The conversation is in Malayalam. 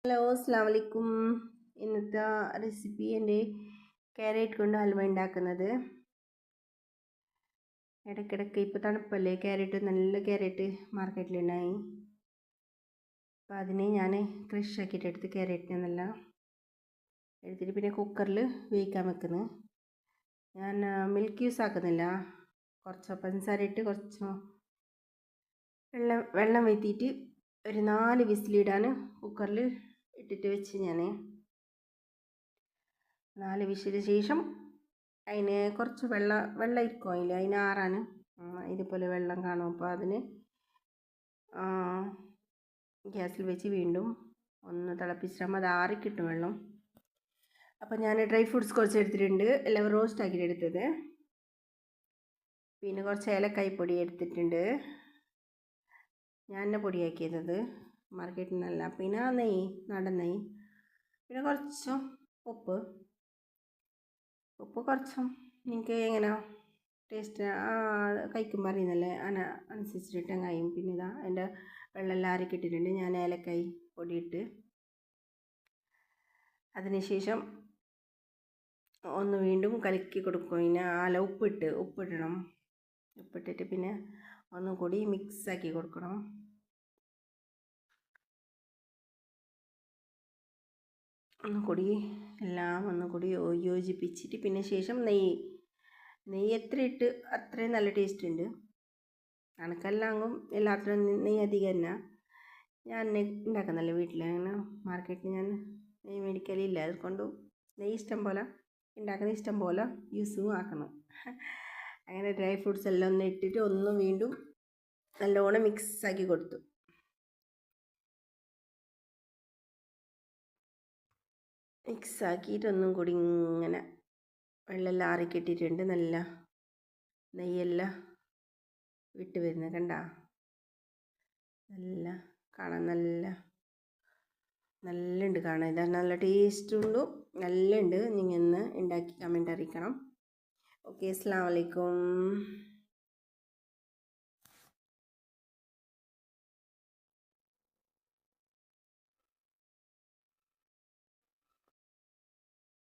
ഹലോ, അസ്സാം വലൈക്കും. ഇന്നത്തെ റെസിപ്പി എൻ്റെ ക്യാരറ്റ് കൊണ്ട് ഹൽവ ഉണ്ടാക്കുന്നത്. ഇടയ്ക്കിടയ്ക്ക് ഇപ്പോൾ തണുപ്പല്ലേ, നല്ല ക്യാരറ്റ് മാർക്കറ്റിലുണ്ടായി. അപ്പോൾ അതിനെ ഞാൻ ക്രഷ് ആക്കിയിട്ട് എടുത്ത് ക്യാരറ്റിനെന്നല്ല എടുത്തിട്ട് പിന്നെ കുക്കറിൽ വേവിക്കാൻ വെക്കുന്നു. ഞാൻ മിൽക്ക് യൂസ് ആക്കുന്നില്ല, കുറച്ച് പഞ്ചസാര ഇട്ട് കുറച്ച് വെള്ളം വെത്തിയിട്ട് ഒരു 4 വിസിലിടാൻ കുക്കറിൽ ഇട്ടിട്ട് വെച്ച് ഞാൻ 4 വിസിലിന് ശേഷം അതിന് കുറച്ച് വെള്ളം ഇരിക്കും അതിന് ആറാൻ ഇതുപോലെ വെള്ളം കാണും. അപ്പോൾ അതിന് ഗ്യാസിൽ വെച്ച് വീണ്ടും ഒന്ന് തിളപ്പിച്ചിട്ടാകുമ്പോൾ അത് ആറിക്കിട്ടും വെള്ളം. അപ്പോൾ ഞാൻ ഡ്രൈ ഫ്രൂട്ട്സ് കുറച്ച് എടുത്തിട്ടുണ്ട്, എല്ലാം റോസ്റ്റ് ആക്കിയിട്ട് എടുത്തത്. പിന്നെ കുറച്ച് ഏലക്കായ് പൊടി എടുത്തിട്ടുണ്ട്, ഞാൻ തന്നെ പൊടിയാക്കിയത്, മാർക്കറ്റിൽ നിന്നല്ല. പിന്നെ നെയ്യ്, നാടൻ നെയ്യ്, പിന്നെ കുറച്ച് ഉപ്പ് കുറച്ചും നിങ്ങൾക്ക് എങ്ങനെ ടേസ്റ്റ് കഴിക്കുമ്പോൾ അറിയുന്നല്ലേ അനുസരിച്ചിട്ട് കഴിയും. പിന്നെ ഇതാ എൻ്റെ വെള്ളമെല്ലാം ആറിക്കിട്ടിട്ടുണ്ട്. ഞാൻ ഏലക്കായ് പൊടിയിട്ട് അതിനുശേഷം ഒന്ന് വീണ്ടും കലക്കി കൊടുക്കും. പിന്നെ ഉപ്പിടണം. ഉപ്പിട്ടിട്ട് പിന്നെ ഒന്നും കൂടി മിക്സാക്കി കൊടുക്കണം. ഒന്നുകൂടി എല്ലാം ഒന്നുകൂടി യോജിപ്പിച്ചിട്ട് പിന്നെ ശേഷം നെയ്യ് എത്ര ഇട്ട് അത്രയും നല്ല ടേസ്റ്റ് ഉണ്ട്. കണക്കെല്ലാം എല്ലാത്തിനും നെയ്യ് അധികം തന്നെ. ഞാൻ ഉണ്ടാക്കുന്നല്ലേ വീട്ടിൽ, അങ്ങനെ മാർക്കറ്റിൽ ഞാൻ നെയ്യ് മേടിക്കലില്ല. അതുകൊണ്ട് നെയ്യ് ഇഷ്ടം പോലെ ഉണ്ടാക്കുന്ന ഇഷ്ടം പോലെ യൂസും ആക്കണം. അങ്ങനെ ഡ്രൈ ഫ്രൂട്ട്സ് എല്ലാം ഒന്ന് ഇട്ടിട്ട് ഒന്ന് വീണ്ടും നല്ലോണം മിക്സാക്കി കൊടുത്തു. മിക്സാക്കിയിട്ട് ഒന്നും കൂടി ഇങ്ങനെ വെള്ളമെല്ലാം ആറിക്കിട്ടിട്ടുണ്ട്. നല്ല നെയ്യെല്ലാം വിട്ട് വരുന്നത് കണ്ട, നല്ല കാണാൻ നല്ല ഉണ്ട് കാണാൻ. ഇതാ നല്ല ടേസ്റ്റുണ്ട്, നല്ല ഉണ്ട്. നിങ്ങൾ ഒന്ന് ഉണ്ടാക്കി കമൻറ്റ് അറിയിക്കണം. ഓക്കെ, അസ്സലാമു അലൈക്കും.